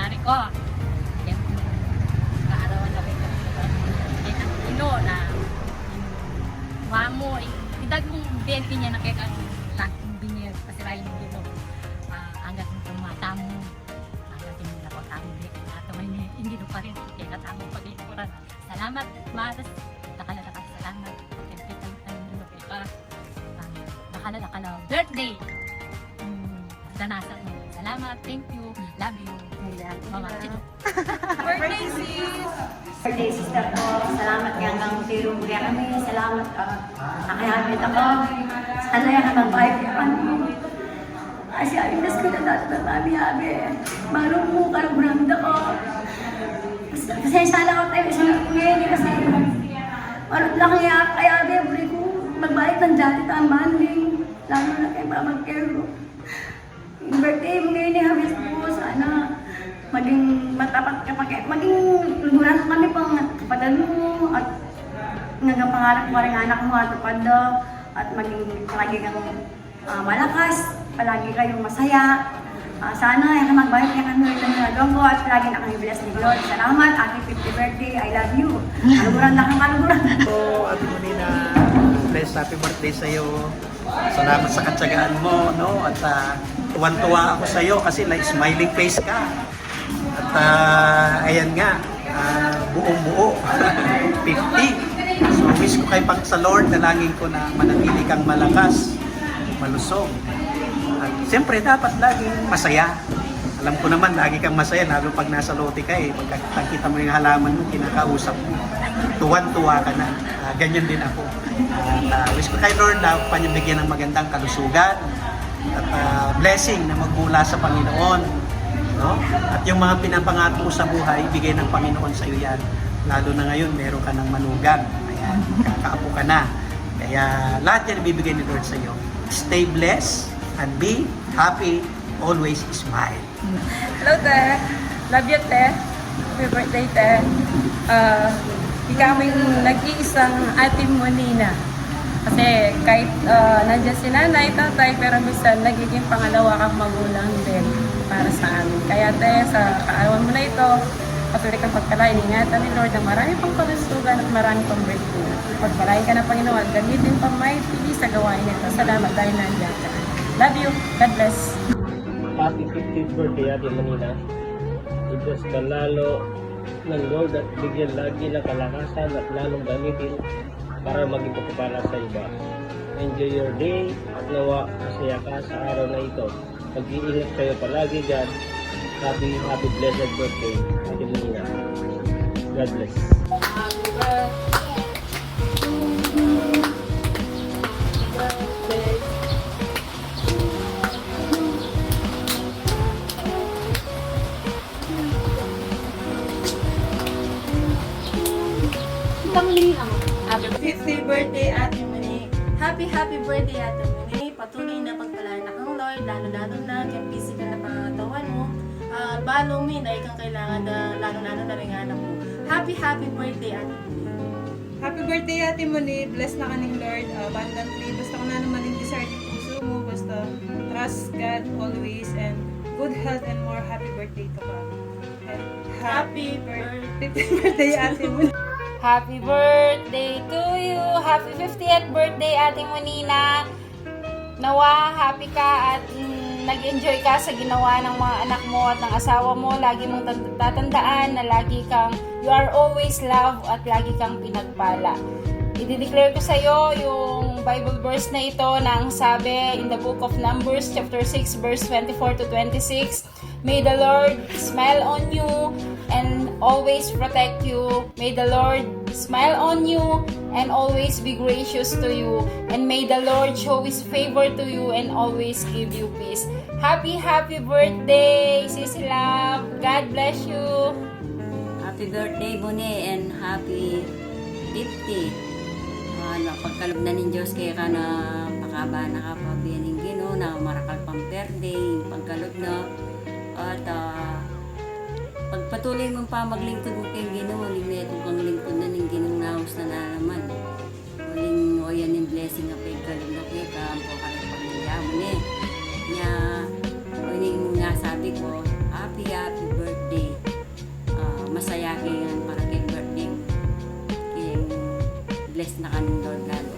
pare ko. Yan, kaarawan na kayo. Yan ang ino na mamo, idag mong benti niya na kaya laking binyag pasirayin mo dito. Hanggang tumata mo. Hanggang tinila ko tamo dito. At hindi no pa rin kaya natamo pag-ikuran. Salamat, Maras. Nakalala ka, salamat. Siyempre, tanong mo kaya ka. Nakalala ka lang. Birthday! Danasan mo. Salamat, thank you, love you. Mama, Chito. Birthday, sis! Birthday, sister ko. Salamat nga hanggang tirong kaya kami. Salamat. Nakahamit ako. Sana yan ang magbayad kaya kami. Kasi ayunas ko na dati na mami-abi. Malong mo ka ng branda ko. Kasi sana ako tayo isang ngayon kasi malot lang kaya abi ko magbalik ng dati tambahan din. Lalo na kay Mama Kero. Yung birthday mo ngayon ni Habis po, sana maging matapat ka pa maging luguran kami pang kapatid mo at hanggang pangarap mo rin anak mo at upado at maging palagi kang malakas, palagi kayong masaya. Sana ay magbayad ka kami ulit ng ginagawa ko at palagi na kami bless ni Lord. Salamat, happy 50th birthday, I love you. Kaluguran na kang kaluguran. So, Ate Monina, bless happy birthday sa iyo. Salamat sa katsagaan mo, no? At tuwan-tuwa ako sa iyo kasi like smiling face ka. At ayan nga, buong-buo, 50. So wish ko kay Pang sa Lord, dalangin ko na manatili kang malakas, malusog. At siyempre dapat laging masaya. Alam ko naman, lagi kang masaya, lalo pag nasa lote ka eh. Pagkakita mo yung halaman mo, kinakausap mo. Tuwan-tuwa ka na. Ganyan din ako. At wish ko kay Lord na panyabigyan ng magandang kalusugan at blessing na magmula sa Panginoon. No? At yung mga pinapangarap mo sa buhay, ibigay ng Panginoon sa iyo yan. Lalo na ngayon, meron ka ng manugang. Ayan, kakaapo ka na. Kaya lahat yan ibibigay ni Lord sa iyo. Stay blessed and be happy. Always smile. Hello, te. Love you, te. Happy birthday, te. Ikaw yung nag-iisang Ate Monina. Kasi kahit nandiyan si nanay, tatay, pero minsan nagiging pangalawa kang magulang din para sa amin. Kaya te, sa kaarawan mo na ito, patuloy kang pagpalain. Ingatan ni Lord na marami pang kalusugan at marami pang birthday. Pagpalain ka ng Panginoon, gamitin pa may pili sa gawain nito. Salamat dahil nandiyan ka. Love you. God bless. Happy 50th birthday, Ate Manina. Diyos ka lalo ng Lord at bigyan lagi ng kalakasan at lalong gamitin para maging pagpapala sa iba. Enjoy your day at nawa masaya ka sa araw na ito. Mag-iingat kayo palagi dyan. Happy blessed birthday, Ate Manina. God bless. Happy 50th birthday, Ate Mani. Happy birthday, Ate Mani. Patuloy na pagpalaan na kang Lord, lalo-lalo na kung physical na pangangatawan mo. Balong min ay kang kailangan na lalo-lalo na rin anak mo. Happy birthday, Ate Mani. Happy birthday, Ate Moni. Bless na ka ng Lord. Abundantly. Basta kung na naman yung desire ng puso mo. Basta trust God always. And good health and more. Happy birthday to ka. And Happy birthday. 50th birthday, Ate Moni. Happy birthday to you! Happy 50th birthday, Ate Monina! Nawa, happy ka at nag-enjoy ka sa ginawa ng mga anak mo at ng asawa mo. Lagi mong tatandaan na lagi kang, you are always loved at lagi kang pinagpala. I-declare ko sa iyo yung Bible verse na ito na ang sabi in the book of Numbers chapter 6 verse 24 to 26. May the Lord smile on you and always protect you. May the Lord smile on you and always be gracious to you. And may the Lord show His favor to you and always give you peace. Happy birthday, Sisi Love. God bless you. Happy birthday, Bune, and happy 50. Pagkalob na ng Diyos kaya ka na pakaba na kapabiyan ng Ginoo na marakal pang birthday, pagkalob na at pagpatuloy mo pa maglingkod mo kay Ginoo, uling na kang lingkod na ng Ginoo naos na naman. Uling o yan yung blessing na pagkalob na kaya ka, ang po ka ng pamilya mo niya. Uling nga sabi ko, happy birthday. bless na ka ng Lord lalo.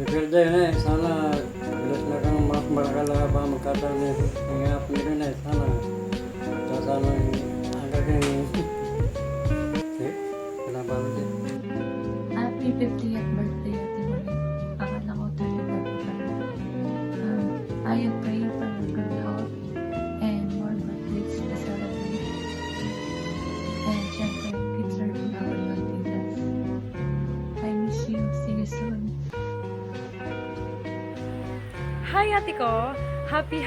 Birthday na sana bilas na kang mas marakala ba magkataon na ang hapon nila na sana agad yung kenapa aja. Happy 50th birthday, Ate Moni. Akala ko 30th birthday ka na. I am praying for your good health and more birthdays to celebrate. And syempre, keep serving our Lord Jesus. I miss you. See you soon. Hi ate ko! Happy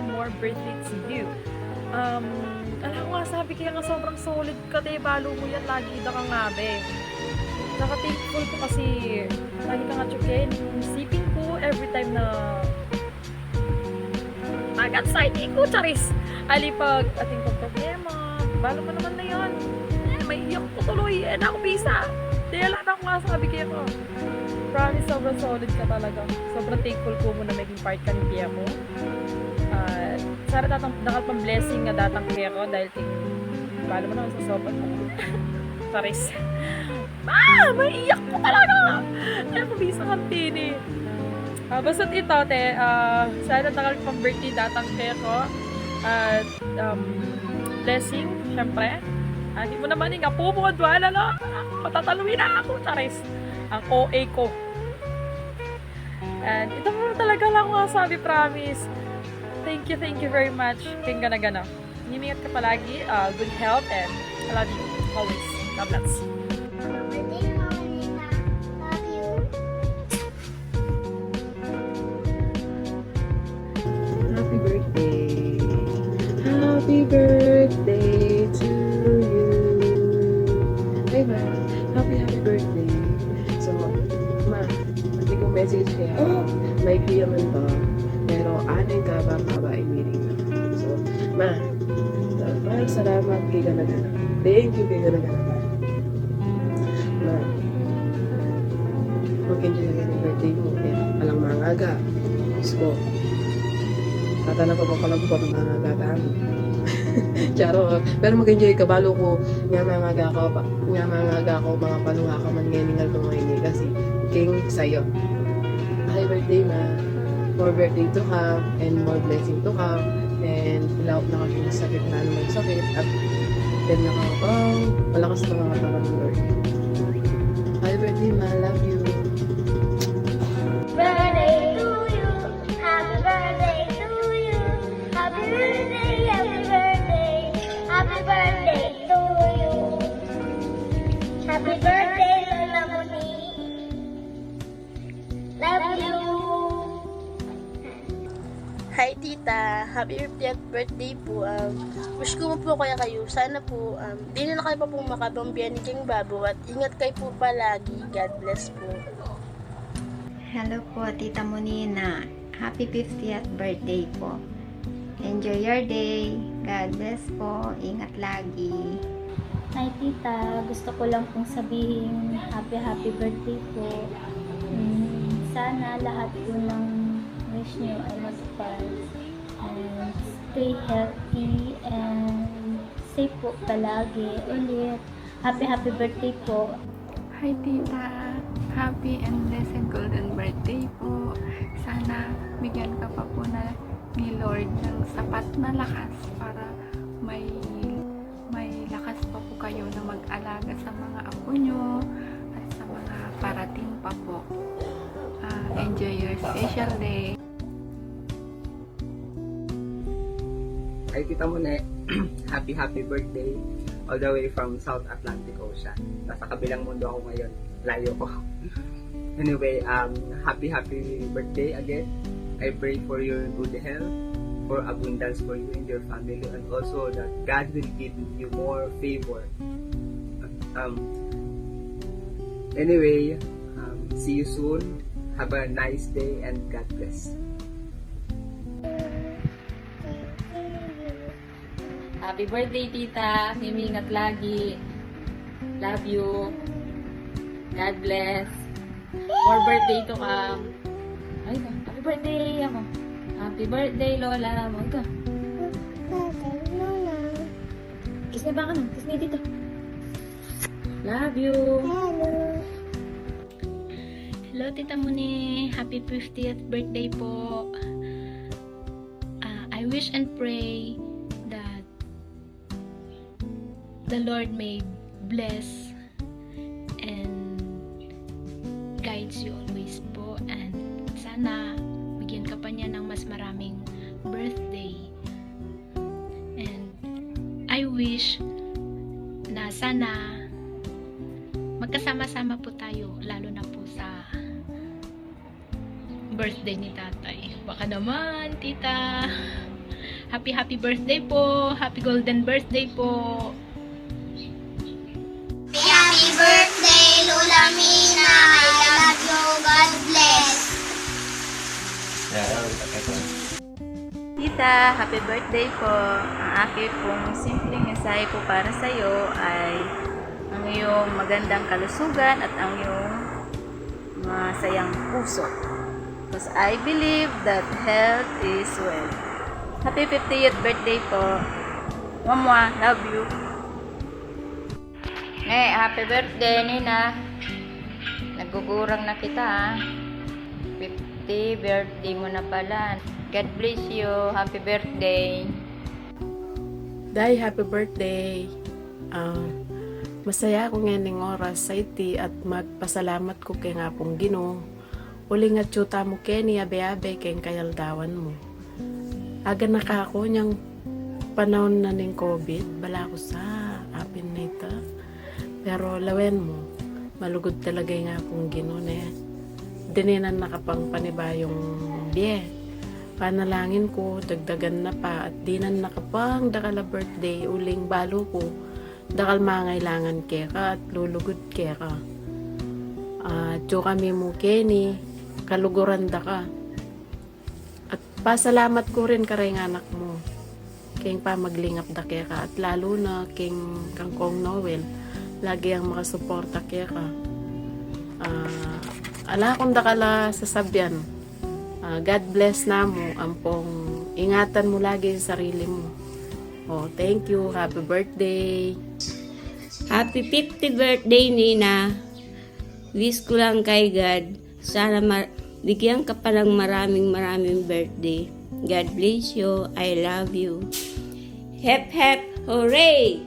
more birthday to you. Alam ko nga sabi kaya nga sobrang solid ka te, balo mo yan, lagi ka nga ngabe. Naka-thankful ko kasi lagi ka nga tsukin. Isipin ko every time na nag-anxiety ko, charis. Alipag ating problema, balo mo naman na yan. May iyak ko tuloy, na ako bisa. Dahil na ako nga sabi kaya ko. Promise, sobrang solid ka talaga. Sobrang thankful ko mo na naging part ka ng kaya ko. Sana dapat pang blessing nga datang kaya ko dahil balo mo naman sa sobrang Paris. Maiiyak ko talaga! Kaya ko bisa kantini. Basta't ito, te, sana nakal pang birthday datang kaya ko. At blessing, syempre. Hindi mo naman nga pumukod wala na. Patataluin na ako, charis. Ang OA ko. And ito mo talaga lang ako sabi, promise. Thank you very much. Kaya gana-gana. Inimingat ka palagi. Good health and I love you always. God bless. Happy birthday. Happy birthday to you. Hey, ma. Happy birthday. So, ma, pati kong message kaya, may piyaman to. Pero, anong ka ba meeting na? So, ma, salamat kay Ganagana. Thank you kay Ganagana. Ma, mag-enjoy na yung birthday mo. Alang mga aga. Diyos ko. Tatana pa pala ko ng mga gataan. Charo. Pero mag-enjoy ka. Balo ko nga mga aga ko, mga panuha ka man ngayon ko ngayon kasi king sa'yo. Happy birthday, ma. More birthday to come and more blessing to come. And ilaw na kasi yung sakit na naman sakit. At then malakas na mga katawan ng Lord. Happy birthday, ma. Love you. Birthday to you. Happy birthday to you. Happy birthday, happy birthday. Happy birthday to you. Happy birthday, Lola Moni. Love you. Hi tita, happy 50th birthday po. Wish ko mo po kaya kayo, sana po di na kayo pa pong makabambiyan ni King Babo at ingat kayo po palagi. God bless po. Hello po Tita Monina, happy 50th birthday po. Enjoy your day. God bless po, ingat lagi. Hi tita, gusto ko lang pong sabihin happy birthday po. Sana lahat po ng wish niyo ay matupad. And stay healthy and safe po palagi. Ulit, happy birthday po. Hi tita, happy and blessed golden birthday po. Sana bigyan ka pa po na ni Lord ng sapat na lakas para may lakas pa po kayo na mag-alaga sa mga apo nyo at sa mga parating pa po. Enjoy your special day. Ay Tita Mone, happy birthday all the way from South Atlantic Ocean. Nasa kabilang mundo ako ngayon, layo ko. Anyway, happy birthday again. I pray for your good health, for abundance for you and your family, and also that God will give you more favor. Anyway, see you soon. Have a nice day and God bless. Happy birthday, tita. Himingat lagi. Love you. God bless. More birthday to come. Ay, happy birthday ako. Happy birthday, Lola. Ito. Kiss me ba ka nun? Kiss me dito. Love you. Hello, Tita Moni. Happy 50th birthday po. I wish and pray that the Lord may bless and guides you always po. And sana bigyan ka pa niya ng mas maraming birthday. And I wish na sana magkasama-sama po tayo, lalo na po sa birthday ni tatay. Baka naman, tita. Happy birthday po. Happy golden birthday po. Happy birthday, Lola Mina. I love you. God bless. Tita, happy birthday po. Ang aking pong simpleng mensahe po para sa iyo ay ang iyong magandang kalusugan at ang iyong masayang puso. Because I believe that health is wealth. Happy 50th birthday po. Mama, love you. Happy birthday, Nina. Nagugurang na kita, ha? 50 birthday mo na pala. God bless you. Happy birthday. Day, happy birthday. Masaya ako ngayon ng oras sa iti at magpasalamat ko kay nga pong Ginoo. Uli nga tsuta mo Kenny, abe-abe kay kayaldawan mo. Aga na ka ako niyang panahon na ng COVID, bala ko sa apin na ito. Pero lawen mo, malugod talaga nga pong Ginoo na yan. Dininan na kapang panibayong biye. Panalangin ko, dagdagan na pa at dinan na kapang dakala birthday, uling balo ko, dakal mangailangan keka at lulugod keka. At kami mo Kenny, kaluguran da ka. At pasalamat ko rin karay ng anak mo. King pa maglingap da keka at lalo na king kangkong Noel, lagi ang makasuporta keka. Ala kung dakala sasabyan. God bless na mo, ampong ingatan mo lagi yung sarili mo. Oh, thank you. Happy birthday. Happy 50th birthday, Nina. Wish ko lang kay God, sana bigyan ka pa ng maraming birthday. God bless you. I love you. Hep, hep, hooray!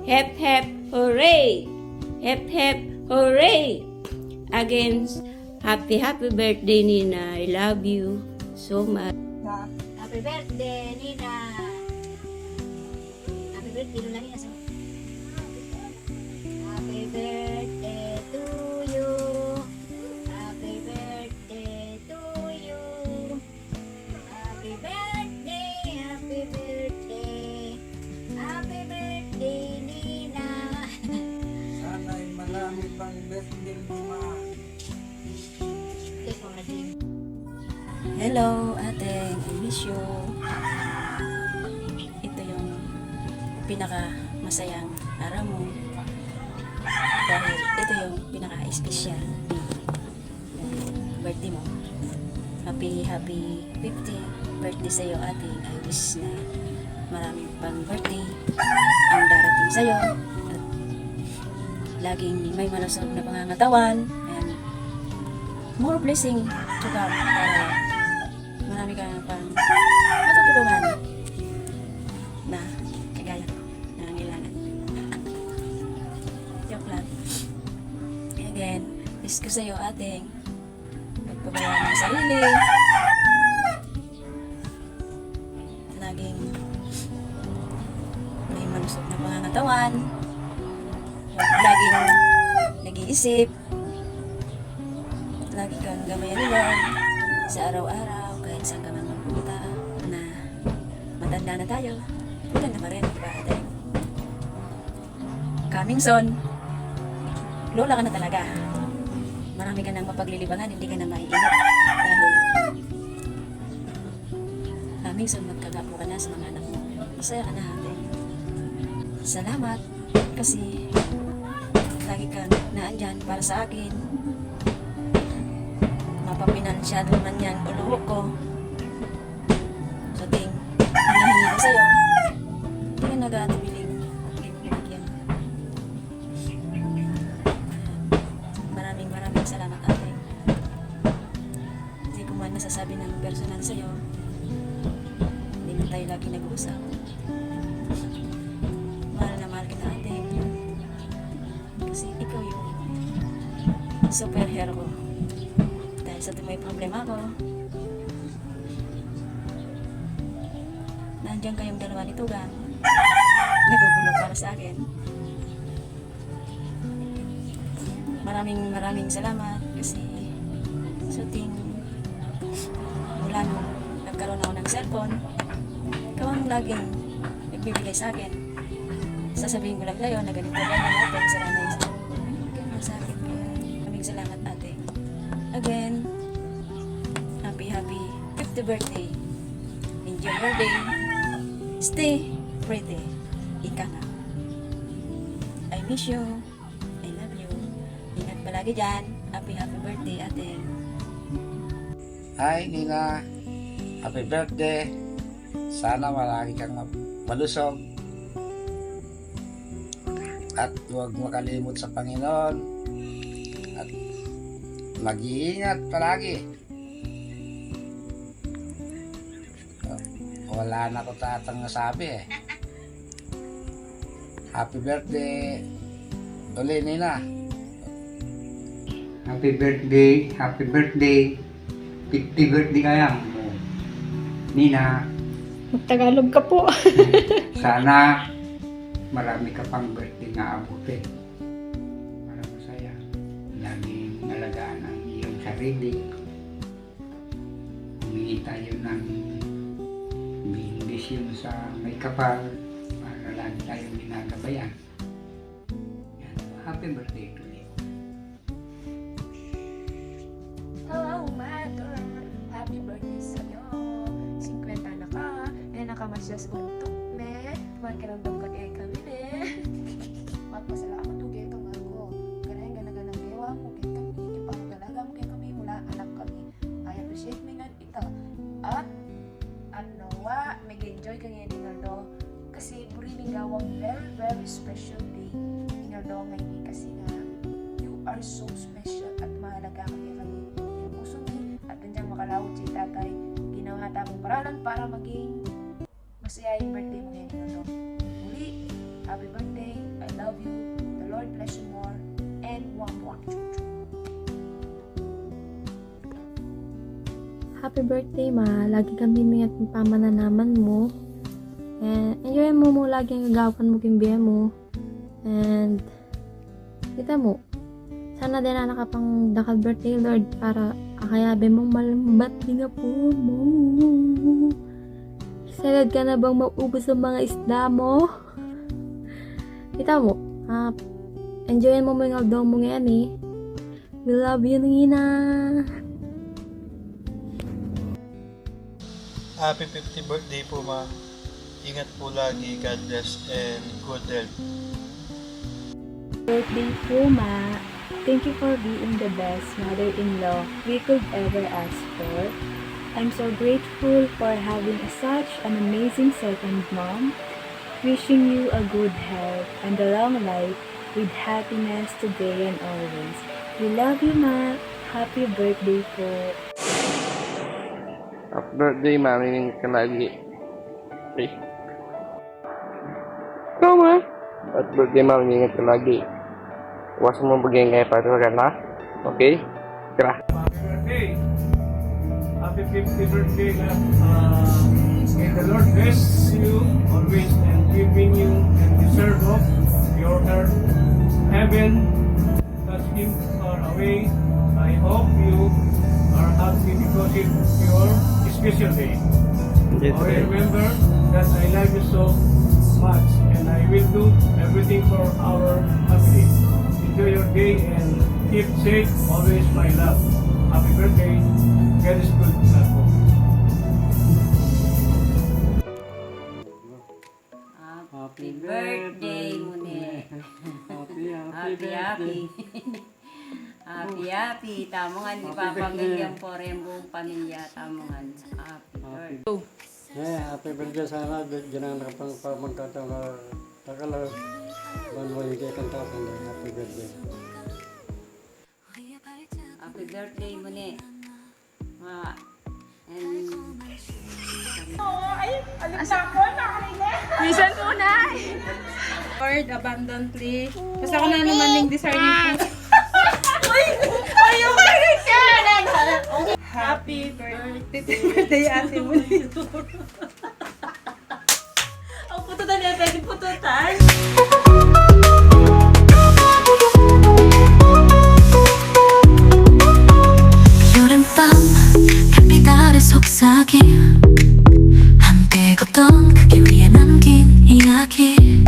Hep, hep, hooray! Hep, hep, hooray! Again, happy birthday, Nina. I love you so much. Happy birthday, Nina. Happy birthday, Lola Nina. Happy birthday to you. Happy birthday to you. Happy birthday, happy birthday. Happy birthday, Nina. Sana'y marami pang birthday mo, ma. Hello, ate. I miss you. Ito yung pinaka masayang araw mo. Dahil ito yung pinaka special birthday mo. Happy 50th birthday sa iyo, ate. I wish na maraming pang birthday ang darating sa iyo. At laging may malusog na pangangatawan and more blessing to come para marami ka pang matutulungan na kagaya na nangailangan. Joke lang. Again, wish ko sa'yo ating magpabayaan ng sarili. Laging may malusog na pangangatawan. Laging nag-iisip. Lagi kang gamayan nila sa araw-araw kahit saan ka man magpunta na matanda na tayo. Maganda pa rin, diba ate? Coming soon, lola ka na talaga. Marami ka nang mapaglilibangan, hindi ka na maiingat. Dahil coming soon, magkagapo ka na sa mga anak mo. Masaya ka na ate. Salamat kasi lagi kang naandyan para sa akin. Mapapinansyado man yan uluhok ko. So ting hinihingi ko sa'yo, hindi ka nag-aatibiling yan. Mahal na mahal kita, ate. Kasi ikaw yung superhero ko. Dahil sa may problema ko, nandiyan kayong dalawa ni Tugang. Nagugulo para sa akin. Maraming salamat kasi shooting mula nung nagkaroon ako ng cellphone, ikaw ang laging nagbibigay sa akin. Sasabihin ko lang sa'yo na ganito lang natin sa nanay sa akin. Maraming salamat, ate. Again, happy 50th birthday. Enjoy your day. Stay pretty. Ika nga. I miss you. I love you. Ingat palagi dyan. Happy birthday, ate. Hi Nina, happy birthday. Sana malagi kang malusog at huwag makalimot sa Panginoon at mag-iingat palagi. Wala na ko tatang nasabi eh. Happy birthday uli Nina. Happy birthday, 50 birthday kaya mo. Nina, Magtagalog ka po. sana marami ka pang birthday na abutin. Para masaya. Laging alagaan ang iyong sarili. Humingi tayo ng bendisyon sa may kapal para lagi tayong ginagabayan. Yan. Happy birthday to you. Hello, mother. Happy birthday sa'yo. 50 na ka. Nakamasyas untok, me. Magkaramdam ka kaya kami, me. Magpasalamat ko kaya kang ako. Ganay ganaganang gawa mo kaya kami. Ipangalaga mo kaya kami mula anak kami. I appreciate me nga ito. At nawa, mag-enjoy ka ngayon, Ingaldo. Kasi puri ni gawang very special day. Ingaldo ngayon kasi nga you are so special at mahalaga ka kaya kami. Yung puso ni at nandiyan makalawot si tatay. Ginawa tamang paralan para maging masaya yung birthday mo ngayon, Ingaldo. Muli, happy birthday. I love you. The Lord bless you more. And wak-wak chuchu. Happy birthday, ma. Lagi kami mingat ng pamananaman mo. And enjoy mo lagi ang gagawan mo kimbiya mo. And kita mo, sana din na nakapang dakal birthday, Lord, para akayabe mong malambat di nga po mo. Excited ka na bang maubos ang mga isda mo? Kita mo, enjoy mo mga aldong mo ngayon eh. We love you, Nina. Happy 50th birthday po, ma. Ingat po lagi. God bless and good health. Birthday po, ma. Thank you for being the best mother-in-law we could ever ask for. I'm so grateful for having such an amazing second mom. Wishing you a good health and a long life with happiness today and always. We love you, ma. Happy birthday po. Happy birthday, mami ka lagi. Okay. Ikaw, ma. Happy birthday, mami ka lagi. Huwag mo bagay kayo para na. Okay? Tara. Happy birthday. Happy 50th birthday. May the Lord bless you always and giving you and deserve of your heaven. Touch him far away. I hope you are happy because it's your special day. I remember that I love you so much and I will do everything for our family. Enjoy your day and keep safe. Always my love. Happy birthday. God is good. Happy birthday, Mune. Happy. Happy. Tamongan, di ba? Pamilyang po rin buong pamilya. Tamongan. Happy birthday. Happy birthday sana. Diyan ang magkataon na takala. Banway kay kantapan. Happy birthday. Happy birthday, Mune. Minsan muna. Lord, abundantly. Kasi ako na naman yung discerning po. Happy birthday, Ate Monitor. Ang pututan niya, pwede pututan. 여름밤 햇빛 아래 속삭임 함께 걷던 그 길 위에 남긴 이야기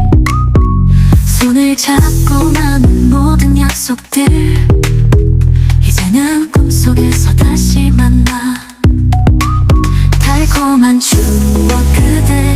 손을 잡고 나눈 모든 약속들 이제는 꿈속에서 다시 만나 달콤한 추억 그대